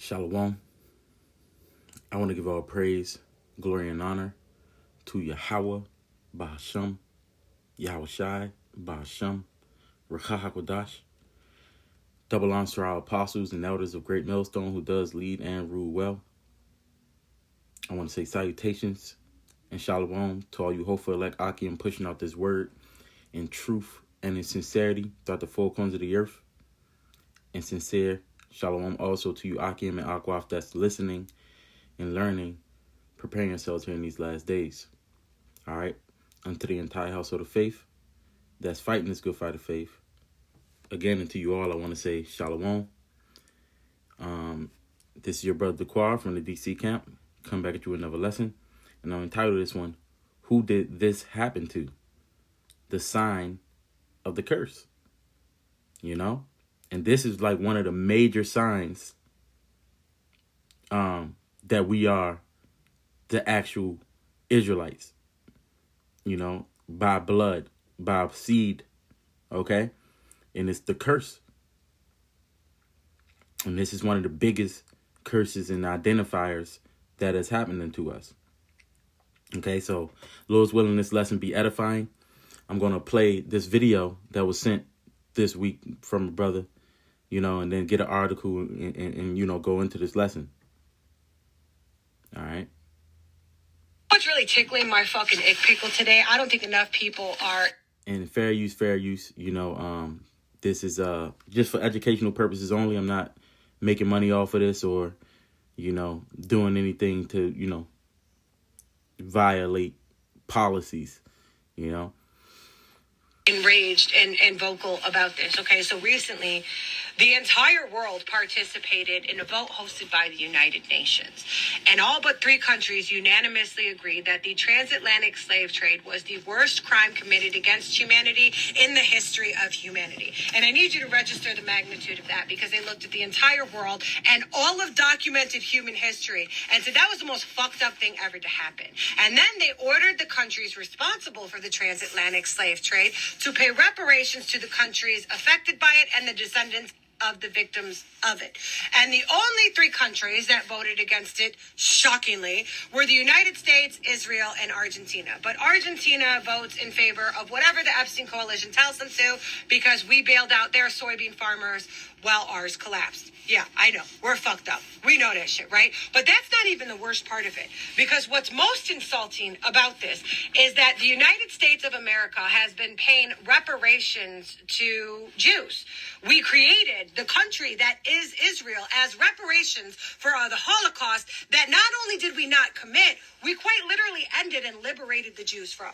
Shalom. I want to give all praise, glory, and honor to Yahweh, Bahasham, Yahweh Shai, Bahasham, Rakah HaKodash. Double honors to our apostles and elders of Great Millstone who does lead and rule well. I want to say salutations and shalom to all you hopeful elect Akim pushing out this word in truth and in sincerity throughout the four corners of the earth. And sincere shalom also to you Akim and Akwaf that's listening and learning, preparing yourselves here in these last days. All right. Unto the entire household of faith that's fighting this good fight of faith. Again, and to you all, I want to say shalom. This is your brother Daquar from the DC camp. Come back at you with another lesson. And I'll entitle this one, Who Did This Happen To? The Sign of the Curse. You know? And this is like one of the major signs that we are the actual Israelites. You know, by blood, by seed. Okay? And it's the curse. And this is one of the biggest curses and identifiers that is happening to us. Okay, so Lord's willing this lesson be edifying. I'm going to play this video that was sent this week from a brother, you know, and then get an article and you know, go into this lesson. All right. What's really tickling my fucking ick pickle today, I don't think enough people are... And fair use, you know, this is just for educational purposes only. I'm not making money off of this or, you know, doing anything to, you know, violate policies, you know. Enraged and vocal about this. Okay, so recently the entire world participated in a vote hosted by the United Nations, and all but 3 countries unanimously agreed that the transatlantic slave trade was the worst crime committed against humanity in the history of humanity. And I need you to register the magnitude of that, because they looked at the entire world and all of documented human history and said that was the most fucked up thing ever to happen. And then they ordered the countries responsible for the transatlantic slave trade to pay reparations to the countries affected by it and the descendants of the victims of it. And the only 3 countries that voted against it, shockingly, were the United States, Israel, and Argentina. But Argentina votes in favor of whatever the Epstein Coalition tells them to, because we bailed out their soybean farmers while ours collapsed. Yeah, I know. We're fucked up. We know that shit, right? But that's not even the worst part of it. Because what's most insulting about this is that the United States of America has been paying reparations to Jews. We created the country that is Israel as reparations for the Holocaust that not only did we not commit, we quite literally ended and liberated the Jews from.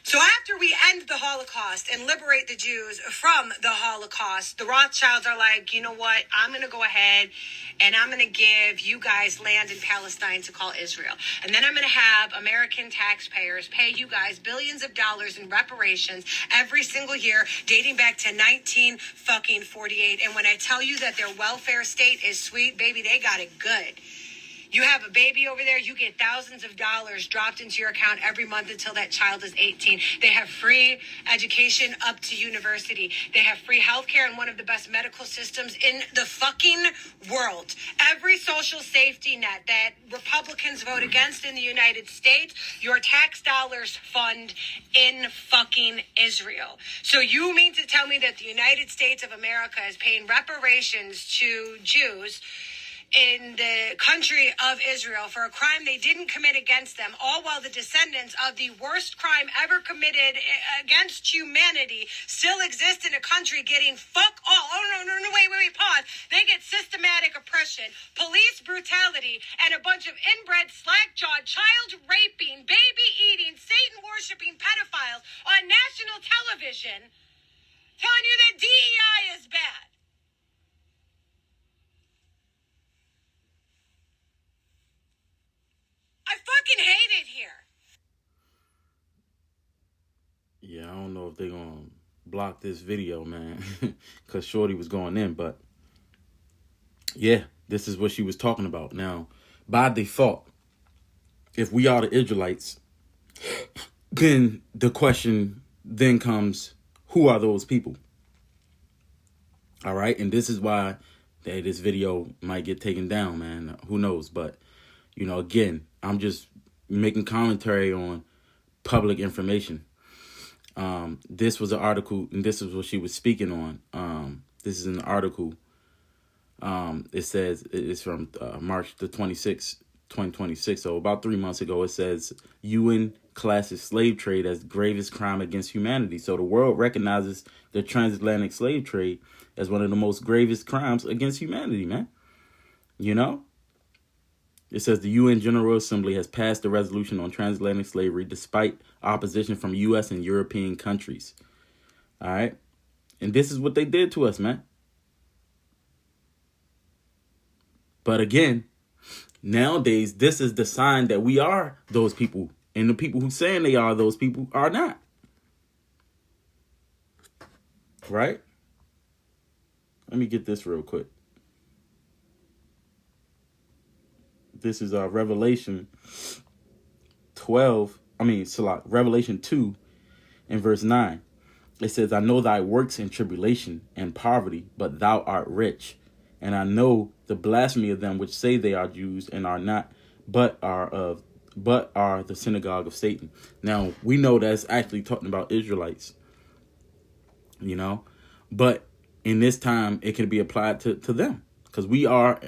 So after we end the Holocaust and liberate the Jews from the Holocaust, the Rothschilds are like, you know what? I'm going to go ahead and I'm going to give you guys land in Palestine to call Israel. And then I'm going to have American taxpayers pay you guys billions of dollars in reparations every single year dating back to 1948. And when I tell you that their welfare state is sweet, baby, they got it good. You have a baby over there, you get thousands of dollars dropped into your account every month until that child is 18. They have free education up to university. They have free healthcare and one of the best medical systems in the fucking world. Every social safety net that Republicans vote against in the United States, your tax dollars fund in fucking Israel. So you mean to tell me that the United States of America is paying reparations to Jews in the country of Israel for a crime they didn't commit against them, all while the descendants of the worst crime ever committed against humanity still exist in a country getting fuck all. Oh, no, wait, pause. They get systematic oppression, police brutality, and a bunch of inbred, slack-jawed, child-raping, baby-eating, Satan-worshipping pedophiles on national television telling you that DEI is bad. I fucking hate it here. Yeah, I don't know if they're going to block this video, man, because Shorty was going in. But, yeah, this is what she was talking about. Now, by default, if we are the Israelites, then the question then comes, who are those people? All right, and this is why Hey, this video might get taken down, man. Who knows? But, again, I'm just making commentary on public information. This was an article, and this is what she was speaking on. This is an article. It says it's from March the 26th, 2026. So about 3 months ago, it says UN classes slave trade as gravest crime against humanity. So the world recognizes the transatlantic slave trade as one of the most gravest crimes against humanity, man. It says the UN General Assembly has passed a resolution on transatlantic slavery despite opposition from U.S. and European countries. All right. And this is what they did to us, man. But again, nowadays, this is the sign that we are those people. And the people who saying they are those people are not. Right? Let me get this real quick. This is Revelation 2 and verse 9. It says, I know thy works in tribulation and poverty, but thou art rich. And I know the blasphemy of them which say they are Jews and are not, but are the synagogue of Satan. Now, we know that's actually talking about Israelites, but in this time, it can be applied to them because we are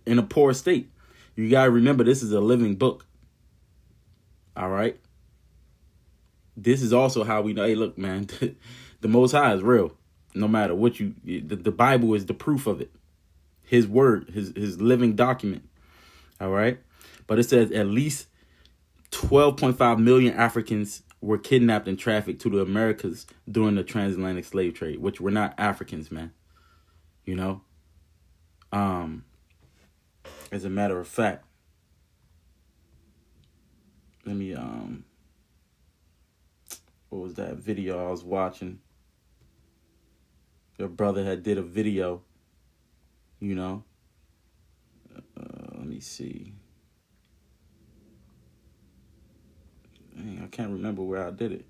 in a poor state. You got to remember, this is a living book. All right. This is also how we know, hey, look, man, the Most High is real. No matter what the Bible is the proof of it. His word, his living document. All right. But it says at least 12.5 million Africans were kidnapped and trafficked to the Americas during the transatlantic slave trade, which were not Africans, man. As a matter of fact, let me, what was that video I was watching? Your brother had did a video, let me see. Dang, I can't remember where I did it.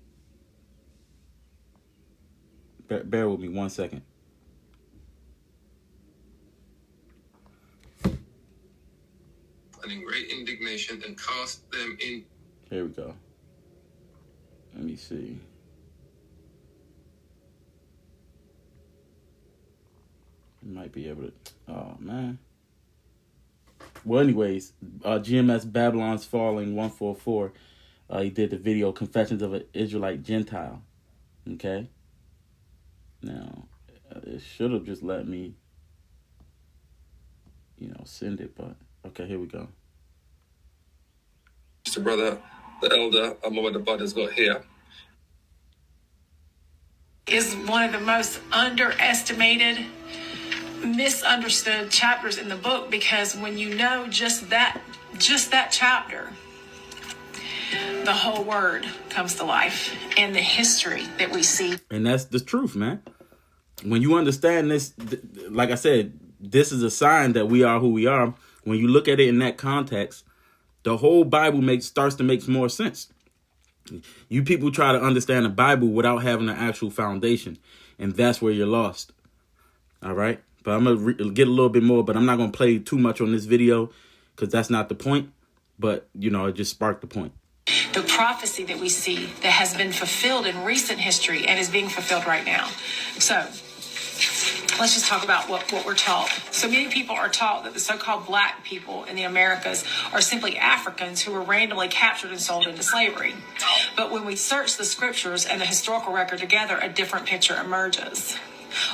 Bear with me 1 second. And in great indignation and cast them in. Here we go. Let me see. You might be able to. Oh, man. Well, anyways, GMS Babylon's Falling 144. He did the video Confessions of an Israelite Gentile. Okay. Now, it should have just let me, send it, but okay, here we go. Mr. Brother, the elder, what the brother's got here. Is one of the most underestimated, misunderstood chapters in the book, because when you know just that chapter, the whole word comes to life and the history that we see. And that's the truth, man. When you understand this, like I said, this is a sign that we are who we are. When you look at it in that context, the whole Bible starts to make more sense. You people try to understand the Bible without having an actual foundation, and that's where you're lost. All right? But I'm going to get a little bit more, but I'm not going to play too much on this video because that's not the point. But, it just sparked the point. The prophecy that we see that has been fulfilled in recent history and is being fulfilled right now. So let's just talk about what we're taught. So many people are taught that the so-called black people in the Americas are simply Africans who were randomly captured and sold into slavery. But when we search the scriptures and the historical record together, a different picture emerges.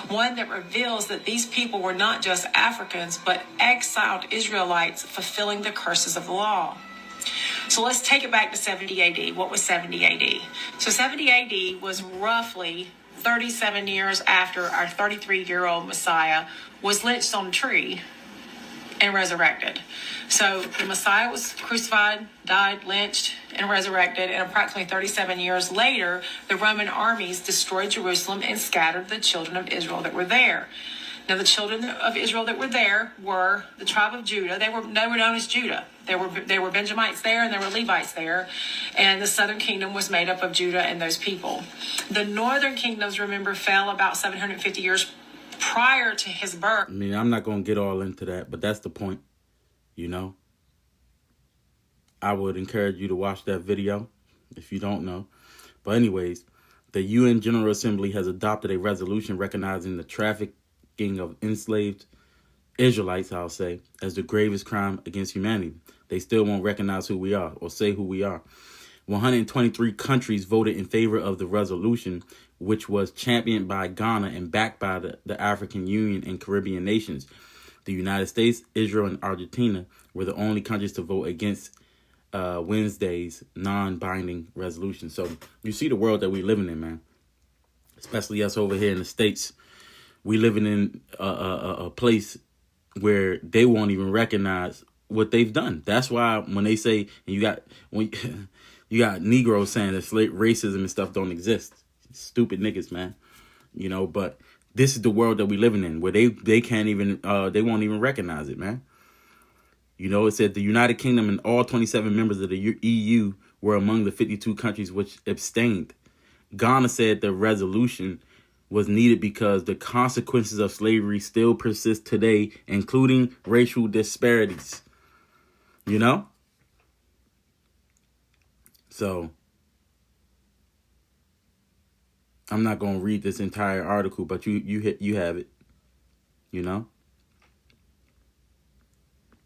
One that reveals that these people were not just Africans, but exiled Israelites fulfilling the curses of the law. So let's take it back to 70 AD. What was 70 AD? So 70 AD was roughly 37 years after our 33-year-old Messiah was lynched on a tree and resurrected. So the Messiah was crucified, died, lynched, and resurrected. And approximately 37 years later, the Roman armies destroyed Jerusalem and scattered the children of Israel that were there. Now, the children of Israel that were there were the tribe of Judah. They were known as Judah. There were Benjamites there and there were Levites there. And the southern kingdom was made up of Judah and those people. The northern kingdoms, remember, fell about 750 years prior to his birth. I mean, I'm not going to get all into that, but that's the point, you know. I would encourage you to watch that video if you don't know. But anyways, the UN General Assembly has adopted a resolution recognizing the trafficking of enslaved Israelites, I'll say, as the gravest crime against humanity. They still won't recognize who we are or say who we are. 123 countries voted in favor of the resolution, which was championed by Ghana and backed by the African Union and Caribbean nations. The United States, Israel, and Argentina were the only countries to vote against Wednesday's non-binding resolution. So you see the world that we're living in, man. Especially us over here in the States. We living in a place where they won't even recognize what they've done. That's why when they say, and you got Negroes saying that racism and stuff don't exist. Stupid niggas, man. You know, but this is the world that we living in, where they can't even they won't even recognize it, man. You know, it said the United Kingdom and all 27 members of the EU were among the 52 countries which abstained. Ghana said the resolution was needed because the consequences of slavery still persist today, including racial disparities. You know? So, I'm not going to read this entire article, but you have it. You know?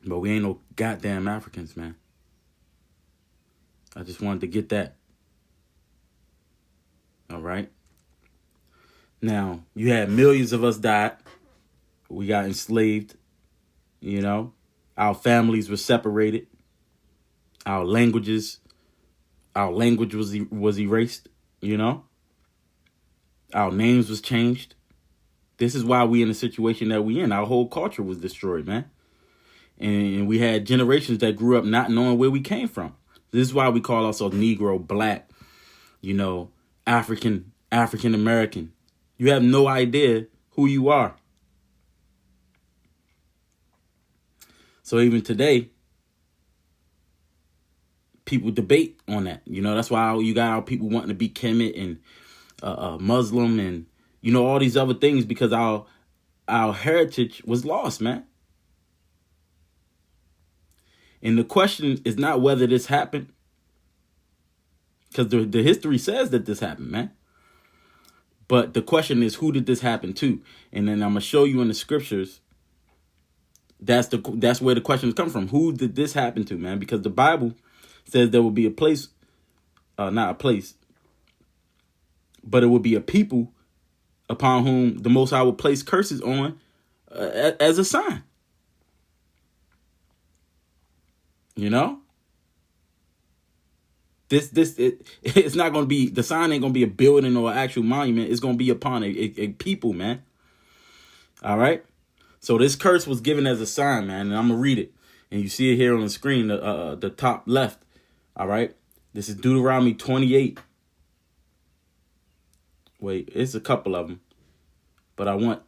But we ain't no goddamn Africans, man. I just wanted to get that. All right? Now, you had millions of us died. We got enslaved. You know? Our families were separated. Our language was erased. You know? Our names was changed. This is why we in the situation that we in. Our whole culture was destroyed, man. And we had generations that grew up not knowing where we came from. This is why we call ourselves Negro, Black, you know, African American. You have no idea who you are. So even today, people debate on that. You know, that's why you got our people wanting to be Kemet and Muslim and, you know, all these other things, because our heritage was lost, man. And the question is not whether this happened, because the history says that this happened, man. But the question is, who did this happen to? And then I'm going to show you in the scriptures, that's where the questions come from. Who did this happen to, man? Because the Bible says there will be a place, not a place, but it will be a people upon whom the Most High will place curses on as a sign. You know? It's not going to be, the sign ain't going to be a building or an actual monument. It's going to be upon a people, man. All right? So this curse was given as a sign, man, and I'm going to read it. And you see it here on the screen, the top left. All right? This is Deuteronomy 28. Wait, it's a couple of them. But I want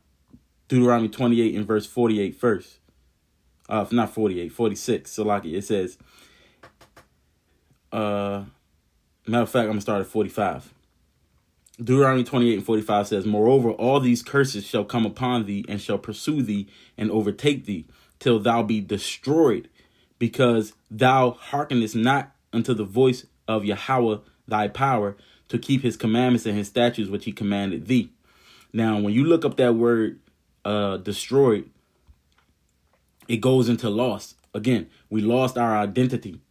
Deuteronomy 28 and verse 48 first. Not 48, 46. So like it says, matter of fact, I'm going to start at 45. Deuteronomy 28 and 45 says, moreover, all these curses shall come upon thee and shall pursue thee and overtake thee till thou be destroyed, because thou hearkenest not unto the voice of Yahweh thy power to keep his commandments and his statutes which he commanded thee. Now, when you look up that word destroyed, it goes into loss. Again, we lost our identity.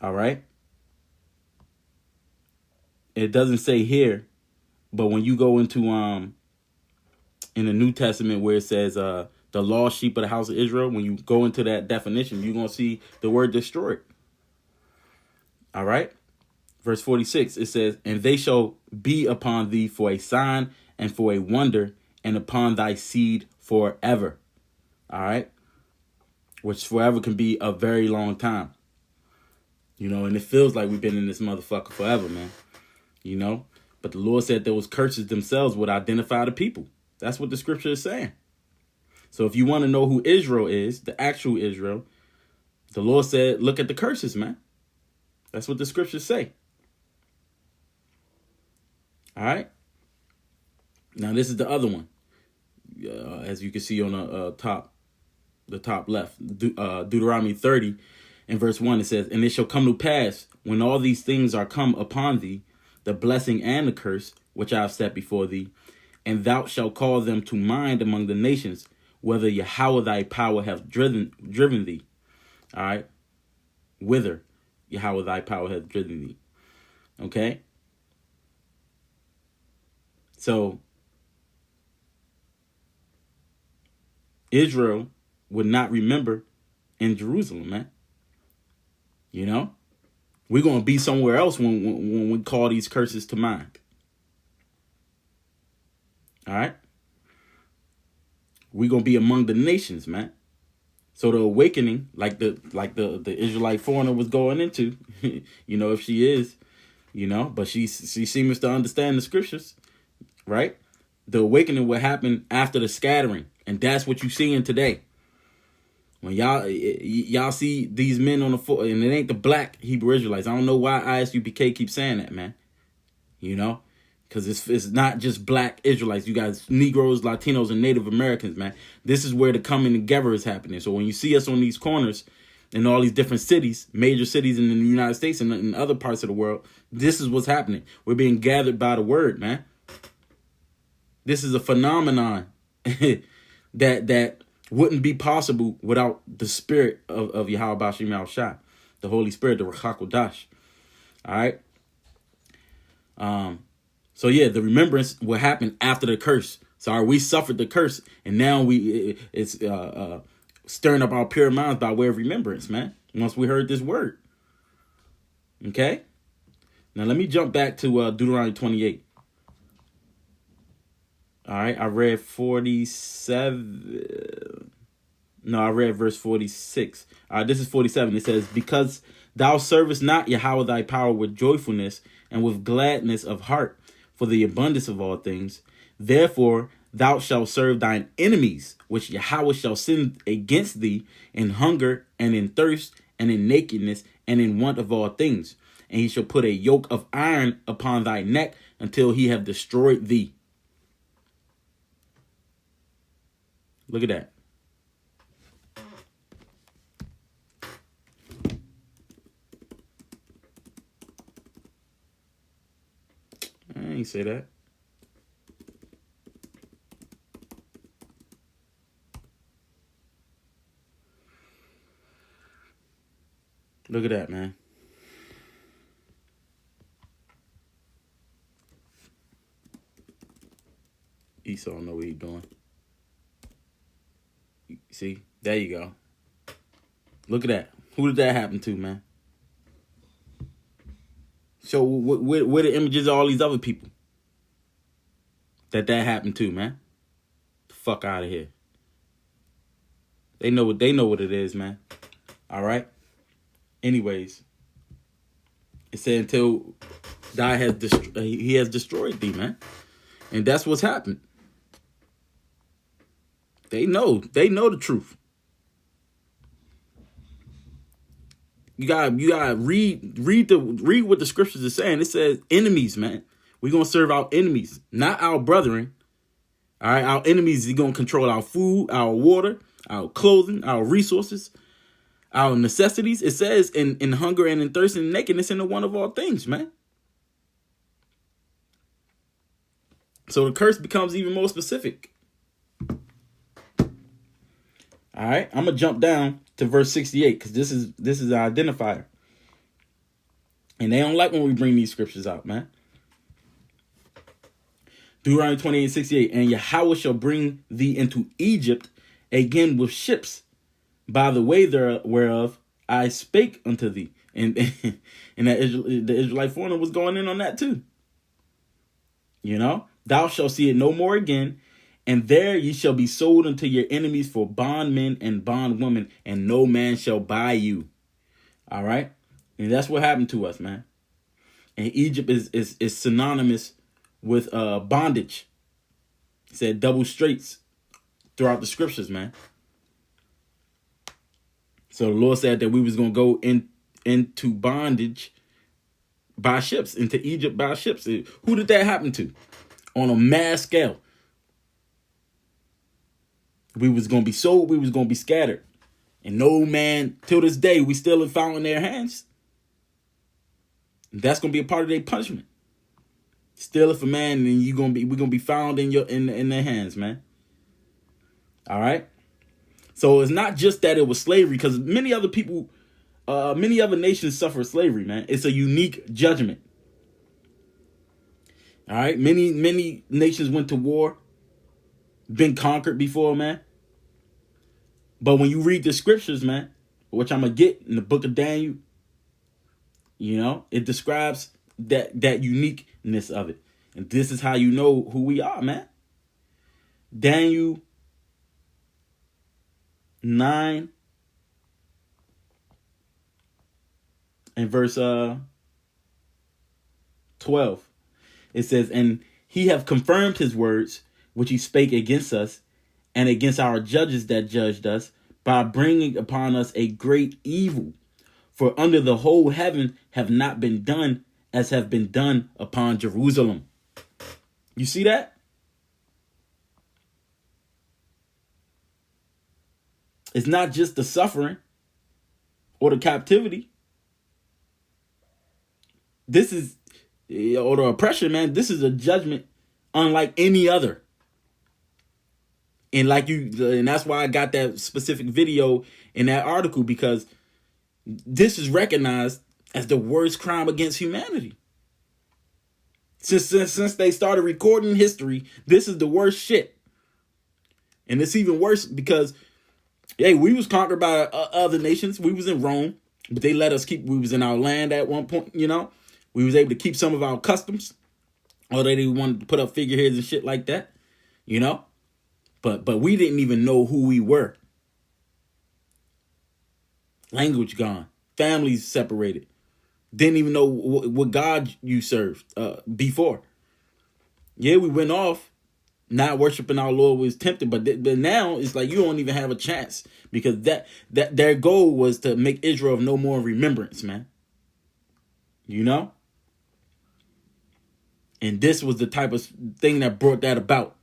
All right? It doesn't say here, but when you go into in the New Testament where it says the lost sheep of the house of Israel, when you go into that definition, you're going to see the word destroyed. All right? Verse 46, it says, and they shall be upon thee for a sign and for a wonder, and upon thy seed forever. All right? Which forever can be a very long time. You know, and it feels like we've been in this motherfucker forever, man. You know? But the Lord said those curses themselves would identify the people. That's what the scripture is saying. So if you want to know who Israel is, the actual Israel, the Lord said, look at the curses, man. That's what the scriptures say. All right? Now this is the other one, as you can see on the top left, Deuteronomy 30 and verse 1. It says, "And it shall come to pass, when all these things are come upon thee, the blessing and the curse which I have set before thee, and thou shalt call them to mind among the nations, whether Yahweh thy power hath driven thee." All right, whither Yahweh thy power hath driven thee. Okay, so Israel would not remember in Jerusalem, man. You know, we're gonna be somewhere else when we call these curses to mind. All right, we're gonna be among the nations, man. So the awakening, like the Israelite foreigner was going into, you know, if she is, you know, but she seems to understand the scriptures, right? The awakening will happen after the scattering, and that's what you're seeing today. When y'all see these men on the floor, and it ain't the black Hebrew Israelites. I don't know why ISUPK keeps saying that, man. You know, because it's not just black Israelites. You guys, Negroes, Latinos, and Native Americans, man. This is where the coming together is happening. So when you see us on these corners in all these different cities, major cities in the United States and in other parts of the world, this is what's happening. We're being gathered by the word, man. This is a phenomenon that wouldn't be possible without the spirit of Yahweh Bashim Al-Shah, the Holy Spirit, the Ruach HaKodesh. All right. So yeah, the remembrance will happen after the curse. Sorry, we suffered the curse, and now it's stirring up our pure minds by way of remembrance, man. Once we heard this word. Okay. Now let me jump back to Deuteronomy 28. All right, I read 47. No, I read verse 46. This is 47. It says, "Because thou servest not Yahweh thy power with joyfulness and with gladness of heart for the abundance of all things, therefore thou shalt serve thine enemies, which Yahweh shall send against thee in hunger and in thirst and in nakedness and in want of all things. And he shall put a yoke of iron upon thy neck until he have destroyed thee." Look at that. I ain't say that. Look at that, man. Esau don't know what he's doing. See, there you go. Look at that. Who did that happen to, man? So where the images of all these other people that happened to, man? The fuck out of here. They know what it is, man. All right. Anyways, it said until he has destroyed thee, man, and that's what's happened. They know the truth. You gotta read what the scriptures are saying. It says enemies, man. We're gonna serve our enemies, not our brethren. All right, our enemies are gonna control our food, our water, our clothing, our resources, our necessities. It says in hunger and in thirst and nakedness and in want of all things, man. So the curse becomes even more specific. All right, I'm gonna jump down to verse 68 because this is an identifier, and they don't like when we bring these scriptures out, man. Deuteronomy 28:68, "And Yahweh shall bring thee into Egypt again with ships, by the way whereof I spake unto thee." And the Israelite foreigner was going in on that too. You know, "Thou shalt see it no more again. And there ye shall be sold unto your enemies for bondmen and bondwomen, and no man shall buy you." All right. And that's what happened to us, man. And Egypt is synonymous with bondage. It said double straits throughout the scriptures, man. So the Lord said that we was going to go into bondage by ships, into Egypt by ships. Who did that happen to? On a mass scale. We was going to be sold. We was going to be scattered. And no man, till this day, we still found in their hands. And that's going to be a part of their punishment. Steal it for man, and we're going to be found in their hands, man. All right. So it's not just that it was slavery, because many other people, many other nations suffer slavery, man. It's a unique judgment. All right. Many nations went to war, been conquered before, man. But when you read the scriptures, man, which I'm going to get in the book of Daniel, you know, it describes that uniqueness of it. And this is how you know who we are, man. Daniel 9 and verse 12. It says, and he have confirmed his words, which he spake against us, and against our judges that judged us, by bringing upon us a great evil. For under the whole heaven have not been done as have been done upon Jerusalem. You see that? It's not just the suffering or the captivity. This is, or the oppression, man. This is a judgment unlike any other. And and that's why I got that specific video in that article, because this is recognized as the worst crime against humanity. Since they started recording history, this is the worst shit. And it's even worse because, hey, we was conquered by other nations. We was in Rome, but they let us we was in our land at one point, you know. We was able to keep some of our customs, or they didn't want to put up figureheads and shit like that, you know. But we didn't even know who we were. Language gone. Families separated. Didn't even know what God you served before. Yeah, we went off not worshiping our Lord, was tempted, but now it's like you don't even have a chance, because that their goal was to make Israel of no more remembrance, man. You know? And this was the type of thing that brought that about.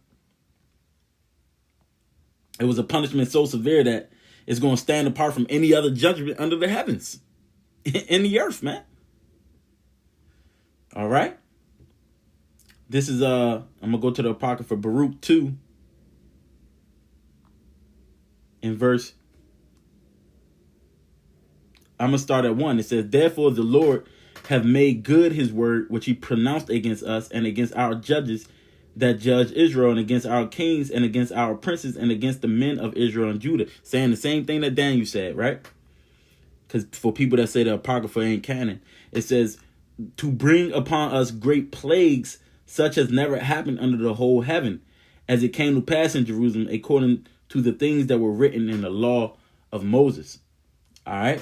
It was a punishment so severe that it's going to stand apart from any other judgment under the heavens in the earth, man. All right. This is I'm gonna go to the Apocrypha, Baruch 2 in verse. I'm gonna start at 1. It says, therefore the Lord have made good his word which he pronounced against us and against our judges that judge Israel, and against our kings and against our princes and against the men of Israel and Judah. Saying the same thing that Daniel said, right? Because for people that say the Apocrypha ain't canon, it says, to bring upon us great plagues such as never happened under the whole heaven, as it came to pass in Jerusalem, according to the things that were written in the law of Moses. All right.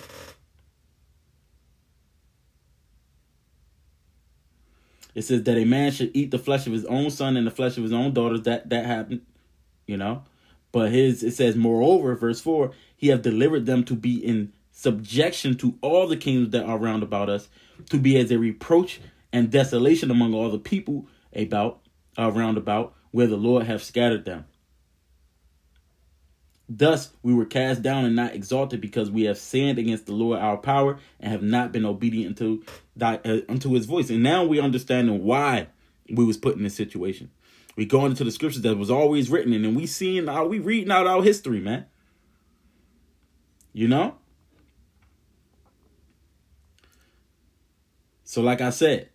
It says that a man should eat the flesh of his own son and the flesh of his own daughters. That happened, you know. But it says, moreover, verse 4, he have delivered them to be in subjection to all the kingdoms that are round about us, to be as a reproach and desolation among all the people round about, where the Lord hath scattered them. Thus we were cast down and not exalted, because we have sinned against the Lord our power, and have not been obedient unto his voice. And now we understand why we was put in this situation. We go into the scriptures that was always written, and then we reading out our history, man. You know? So like I said,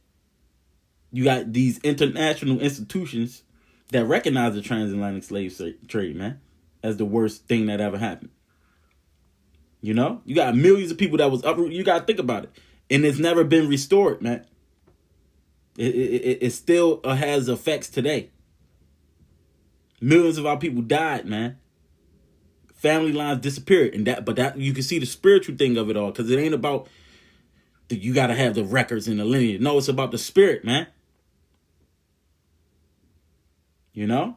you got these international institutions that recognize the transatlantic slave trade, man, as the worst thing that ever happened. You know? You got millions of people that was uprooted. You got to think about it. And it's never been restored, man. It still has effects today. Millions of our people died, man. Family lines disappeared. But you can see the spiritual thing of it all, because it ain't about you got to have the records and the lineage. No, it's about the spirit, man. You know?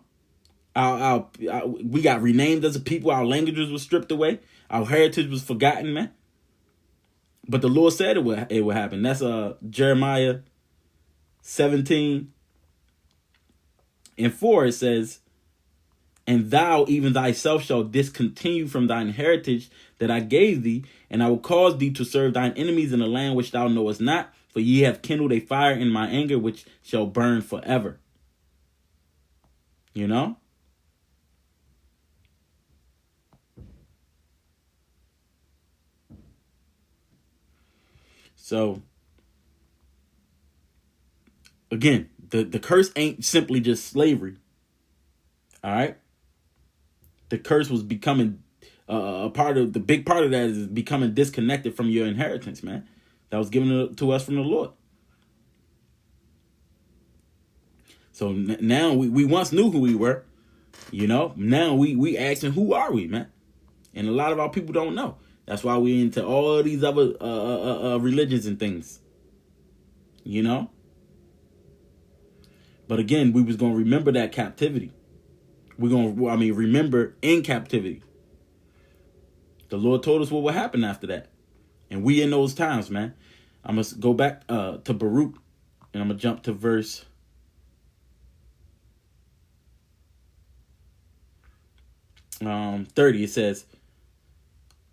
We got renamed as a people. Our languages were stripped away. Our heritage was forgotten, man. But the Lord said it would happen. That's Jeremiah 17 and 4. It says, And thou, even thyself, shalt discontinue from thine heritage that I gave thee, and I will cause thee to serve thine enemies in a land which thou knowest not, for ye have kindled a fire in my anger, which shall burn forever. You know? So, again, the curse ain't simply just slavery. All right? The curse was becoming a part of, the big part of that is becoming disconnected from your inheritance, man. That was given to us from the Lord. So now we once knew who we were, you know. Now we asking, who are we, man? And a lot of our people don't know. That's why we into all these other religions and things, you know. But again, we was gonna remember that captivity. We're gonna, remember in captivity. The Lord told us what would happen after that, and we in those times, man. I'm gonna go back to Baruch, and I'm gonna jump to verse 30. It says,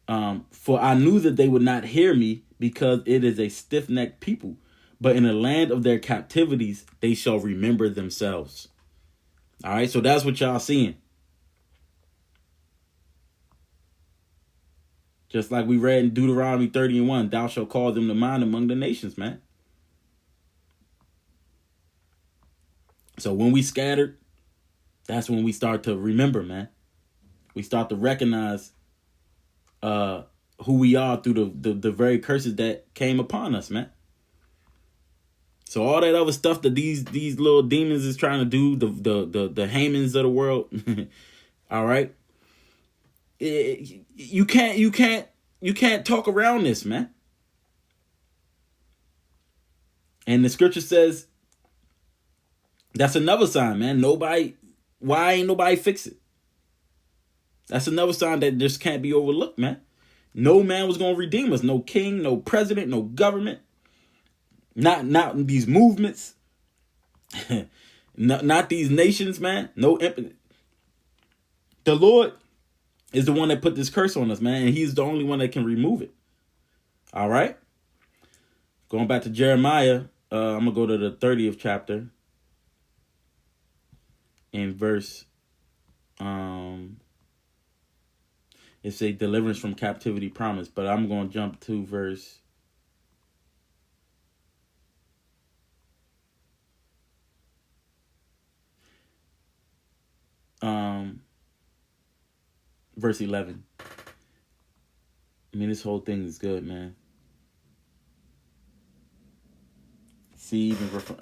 for I knew that they would not hear me, because it is a stiff-necked people. But in the land of their captivities, they shall remember themselves. All right, so that's what y'all seeing. Just like we read in Deuteronomy 30:1, thou shalt call them to mind among the nations, man. So when we scattered, that's when we start to remember, man. We start to recognize who we are through the very curses that came upon us, man. So all that other stuff that these little demons is trying to do, the Hamans of the world, all right. You can't talk around this, man. And the scripture says that's another sign, man. Why ain't nobody fix it? That's another sign that just can't be overlooked, man. No man was gonna redeem us. No king, no president, no government. Not these movements. not these nations, man. No impotent. The Lord is the one that put this curse on us, man, and he's the only one that can remove it. All right? Going back to Jeremiah, I'm going to go to the 30th chapter in verse, it's a deliverance from captivity promise, but I'm going to jump to verse verse 11. This whole thing is good, man. See,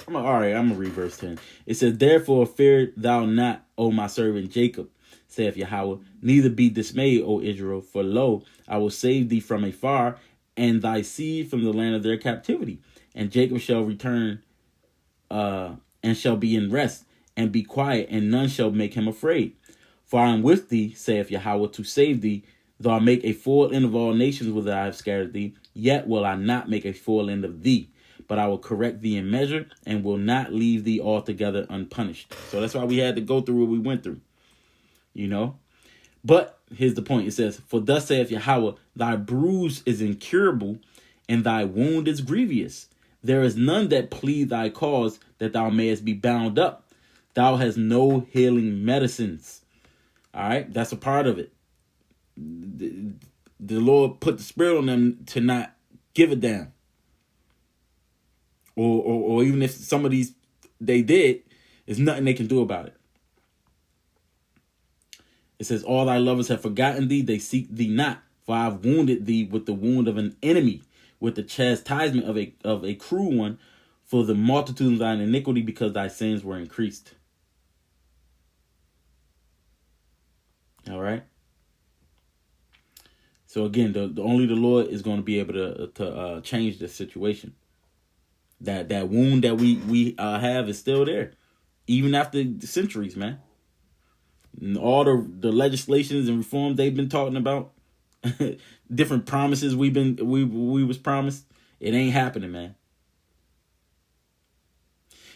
all right, I'm going to read verse 10. It says, therefore fear thou not, O my servant Jacob, saith Yahweh, neither be dismayed, O Israel, for lo, I will save thee from afar, and thy seed from the land of their captivity. And Jacob shall return, and shall be in rest, and be quiet, and none shall make him afraid. For I am with thee, saith Yahweh, to save thee. Though I make a full end of all nations whither I have scattered thee, yet will I not make a full end of thee. But I will correct thee in measure, and will not leave thee altogether unpunished. So that's why we had to go through what we went through. You know? But here's the point. It says, for thus saith Yahweh, thy bruise is incurable, and thy wound is grievous. There is none that plead thy cause, that thou mayest be bound up. Thou hast no healing medicines. All right? That's a part of it. The Lord put the spirit on them to not give a damn. Or even if some of these they did, there's nothing they can do about it. It says, all thy lovers have forgotten thee, they seek thee not. For I have wounded thee with the wound of an enemy, with the chastisement of a cruel one, for the multitude of thine iniquity, because thy sins were increased. All right. So again, the only the Lord is going to be able to change the situation. That wound that we have is still there, even after the centuries, man. And all the legislations and reforms they've been talking about, different promises we was promised, it ain't happening, man.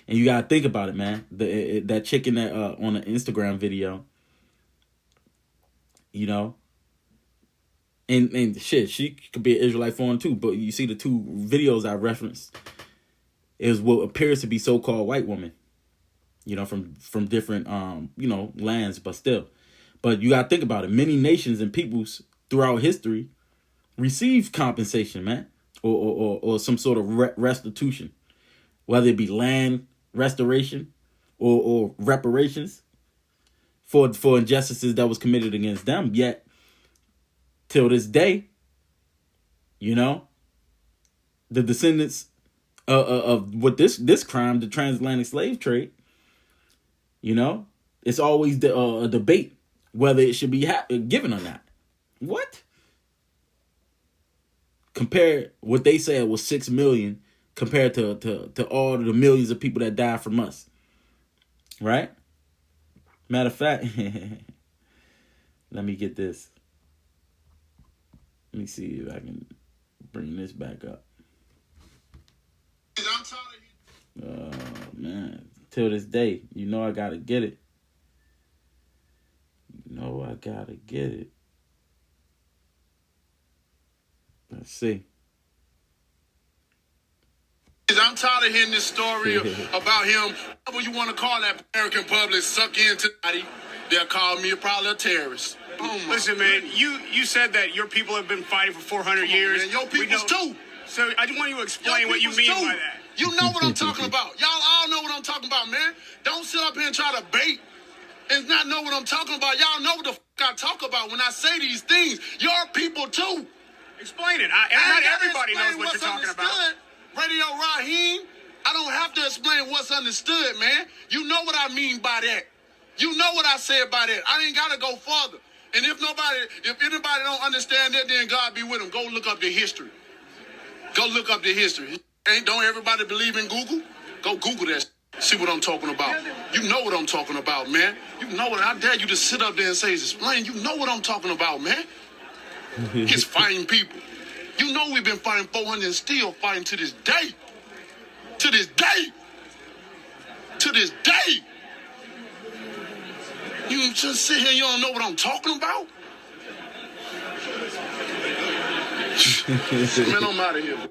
And you gotta think about it, man. That chicken that on the Instagram video, you know. And shit, she could be an Israelite foreign too. But you see the two videos I referenced is what appears to be so-called white women, you know, from different you know, lands, but still. But you gotta think about it. Many nations and peoples throughout history received compensation, man, or some sort of restitution, whether it be land restoration or reparations for injustices that was committed against them. Yet till this day, you know, the descendants of what this crime, the transatlantic slave trade, you know, it's always a debate whether it should be given or not. What? Compare what they said was 6 million compared to all the millions of people that died from us. Right? Matter of fact, let me get this. Let me see if I can bring this back up. Oh, man. Till this day, you know I gotta get it. You know I gotta get it. Let's see. I'm tired of hearing this story about him. Whatever you want to call that American public, suck into somebody. They'll call me probably a terrorist. Listen, man, you said that your people have been fighting for 400 years. Man, your people's too. So I just want you to explain what you mean by that. You know what I'm talking about. Y'all all know what I'm talking about, man. Don't sit up here and try to bait and not know what I'm talking about. Y'all know what the fuck I talk about when I say these things. Your people too. Explain it. Not everybody knows what you're talking about. Radio Raheem, I don't have to explain what's understood, man. You know what I mean by that. You know what I said by that. I ain't got to go further. And if anybody don't understand that, then God be with them. Go look up the history. Go look up the history. Don't everybody believe in Google? Go Google that. See what I'm talking about. You know what I'm talking about, man. You know what. I dare you to sit up there and say, explain. You know what I'm talking about, man. It's fighting people. You know we've been fighting 400 and still fighting to this day. To this day. To this day. You just sit here and you don't know what I'm talking about? Man, I'm out of here.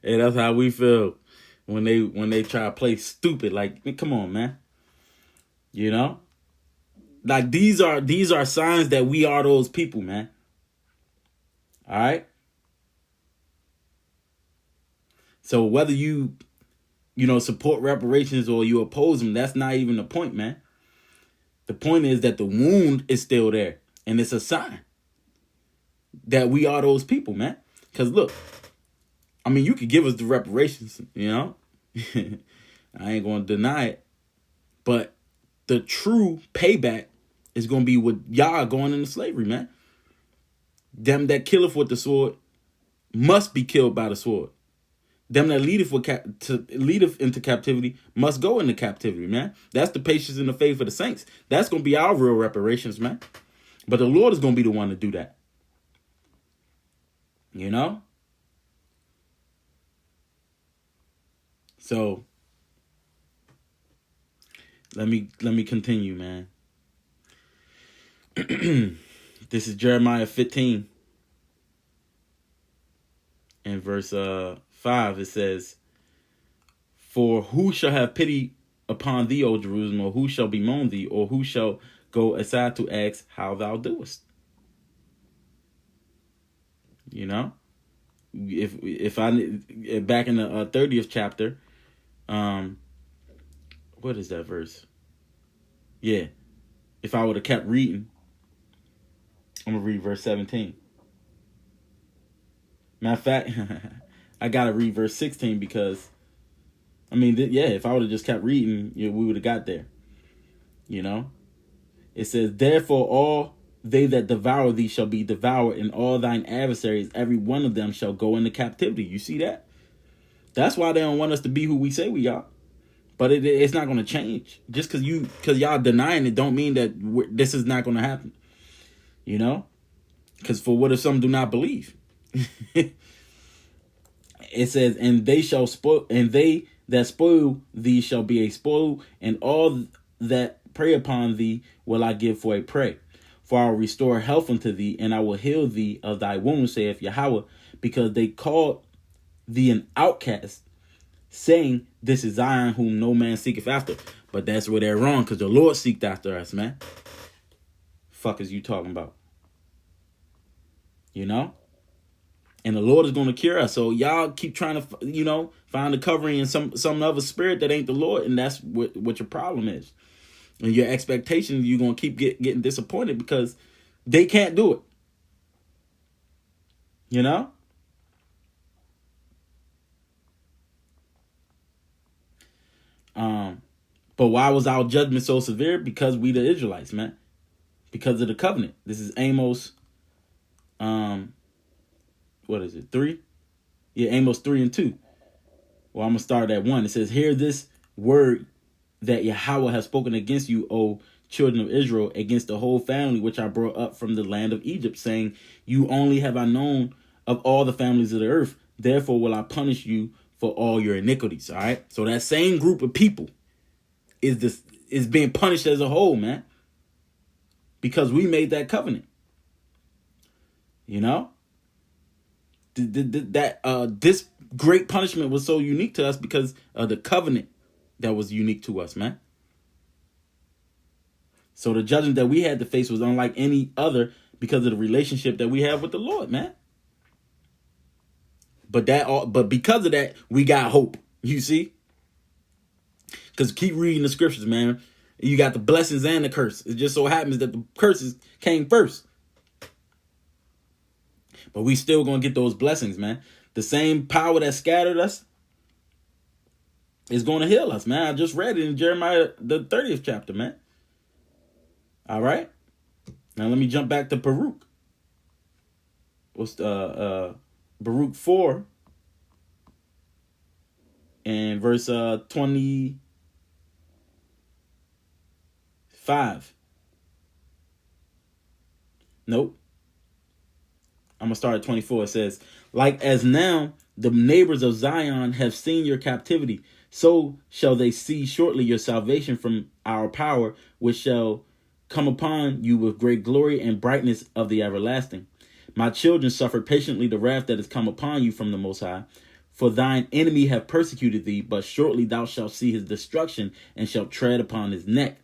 Hey, that's how we feel when they try to play stupid. Like, come on, man. You know? Like, these are signs that we are those people, man. All right? So whether you support reparations or you oppose them, that's not even the point, man. The point is that the wound is still there. And it's a sign that we are those people, man. Because look, I mean, you could give us the reparations, you know. I ain't going to deny it. But the true payback is going to be with y'all going into slavery, man. Them that killeth with the sword must be killed by the sword. Them that leadeth into captivity must go into captivity, man. That's the patience and the faith of the saints. That's going to be our real reparations, man. But the Lord is going to be the one to do that. You know? So, let me continue, man. This is Jeremiah 15. In verse 5, it says, "For who shall have pity upon thee, O Jerusalem, or who shall bemoan thee, or who shall go aside to ask how thou doest?" You know, if I back in the 30th chapter, what is that verse? Yeah, if I would have kept reading, I'm gonna read verse 17. Matter of fact, I gotta read verse 16 because, I mean, if I would have just kept reading, we would have got there. You know, it says, "Therefore all they that devour thee shall be devoured, and all thine adversaries, every one of them shall go into captivity." You see that? That's why they don't want us to be who we say we are. But it's not going to change. Just because y'all denying it don't mean that this is not going to happen. You know? Because for what if some do not believe? It says, "And they shall spoil, and they that spoil thee shall be a spoil, and all that prey upon thee will I give for a prey. For I will restore health unto thee, and I will heal thee of thy wounds, saith Yahweh, because they called thee an outcast, saying, this is Zion whom no man seeketh after. But that's where they're wrong, because the Lord seeked after us, man. Fuck is you talking about? You know? And the Lord is going to cure us. So y'all keep trying to, find a covering in some other spirit that ain't the Lord. And that's what your problem is. And your expectations, you're going to keep getting disappointed because they can't do it. You know? But why was our judgment so severe? Because we the Israelites, man. Because of the covenant. This is Amos, what is it, 3? Yeah, Amos 3 and 2. Well, I'm going to start at 1. It says, hear this word that Yahweh has spoken against you, O children of Israel, against the whole family which I brought up from the land of Egypt, saying, you only have I known of all the families of the earth. Therefore will I punish you for all your iniquities. All right. So that same group of people is being punished as a whole, man. Because we made that covenant. You know? This great punishment was so unique to us because of the covenant that was unique to us, man. So the judgment that we had to face was unlike any other because of the relationship that we have with the Lord, man. But because of that, we got hope. You see? Because keep reading the scriptures, man. You got the blessings and the curse. It just so happens that the curses came first. But we still gonna get those blessings, man. The same power that scattered us is going to heal us, man. I just read it in Jeremiah, the 30th chapter, man. All right. Now let me jump back to Baruch. What's Baruch 4 and verse 25. Nope. I'm going to start at 24. It says, like as now the neighbors of Zion have seen your captivity, so shall they see shortly your salvation from our power, which shall come upon you with great glory and brightness of the everlasting. My children, suffer patiently the wrath that is come upon you from the Most High. For thine enemy have persecuted thee, but shortly thou shalt see his destruction and shalt tread upon his neck.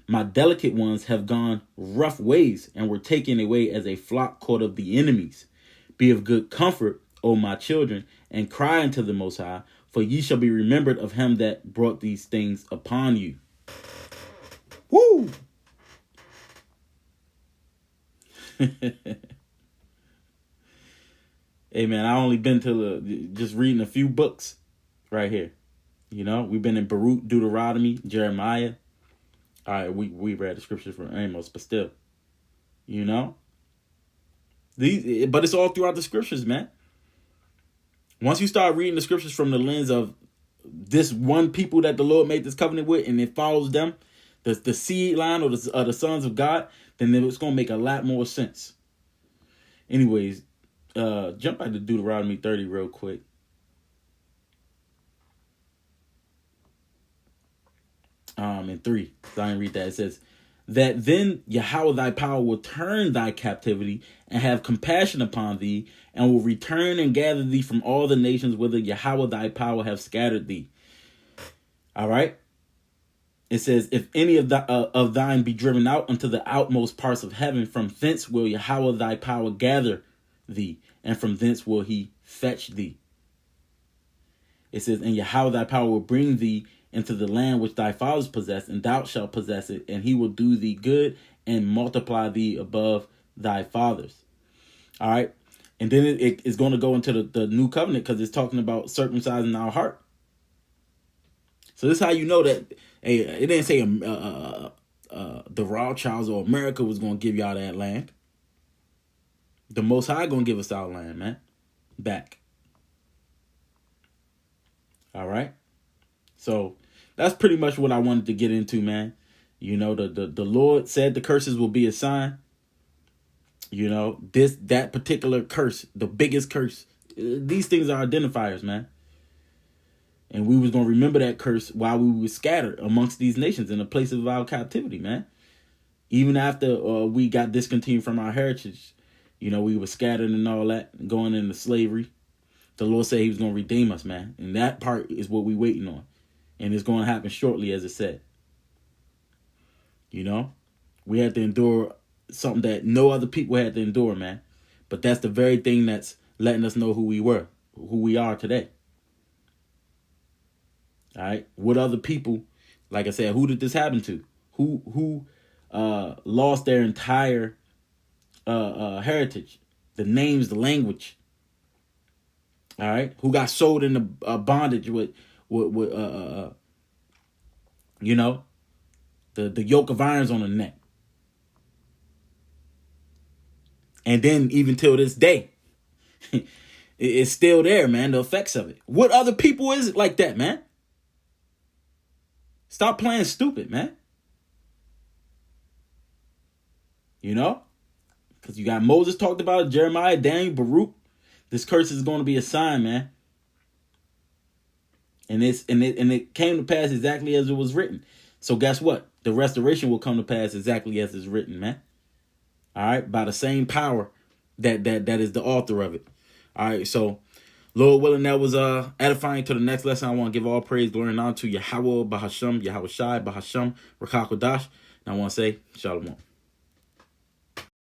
My delicate ones have gone rough ways and were taken away as a flock caught of the enemies. Be of good comfort, O my children, and cry unto the Most High, for ye shall be remembered of him that brought these things upon you. Woo! Hey, man, I only been to just reading a few books right here. You know, we've been in Baruch, Deuteronomy, Jeremiah. All right, we read the scriptures from Amos, but still, you know, but it's all throughout the scriptures, man. Once you start reading the scriptures from the lens of this one people that the Lord made this covenant with, and it follows them, the seed line or the sons of God, then it's going to make a lot more sense. Anyways, jump back to Deuteronomy 30 real quick. In 3, so I didn't read that. It says, that then Yahweh thy power will turn thy captivity and have compassion upon thee, and will return and gather thee from all the nations whither Yahweh thy power have scattered thee. All right. It says, if any of thine be driven out unto the outmost parts of heaven, from thence will Yahweh thy power gather thee, and from thence will he fetch thee. It says, and Yahweh thy power will bring thee into the land which thy fathers possessed, and thou shalt possess it, and he will do thee good and multiply thee above thy fathers. All right. And then it is going to go into the new covenant, because it's talking about circumcising our heart. So this is how you know that it didn't say the Rothschilds or America was going to give y'all that land. The Most High going to give us our land, man. Back. All right. So that's pretty much what I wanted to get into, man. You know, the Lord said the curses will be a sign. You know, that particular curse, the biggest curse, these things are identifiers, man. And we was going to remember that curse while we were scattered amongst these nations in the place of our captivity, man. Even after we got discontinued from our heritage, you know, we were scattered and all that, going into slavery. The Lord said he was going to redeem us, man. And that part is what we're waiting on. And it's going to happen shortly, as it said. You know, we had to endure something that no other people had to endure, man. But that's the very thing that's letting us know who we are today. All right. What other people, like I said, who did this happen to? Who lost their entire heritage, the names, the language. All right. Who got sold into bondage with you know, the yoke of irons on the neck. And then even till this day, it's still there, man, the effects of it. What other people is it like that, man? Stop playing stupid, man. You know? Because you got Moses talked about it, Jeremiah, Daniel, Baruch. This curse is going to be a sign, man. And it came to pass exactly as it was written. So guess what? The restoration will come to pass exactly as it's written, man. All right, by the same power that is the author of it. All right, so Lord willing, that was edifying. To the next lesson, I want to give all praise, glory, and honor to Yahweh, Bahasham, Yahweh Shai, Bahasham, Rakakodash. And I want to say, Shalom.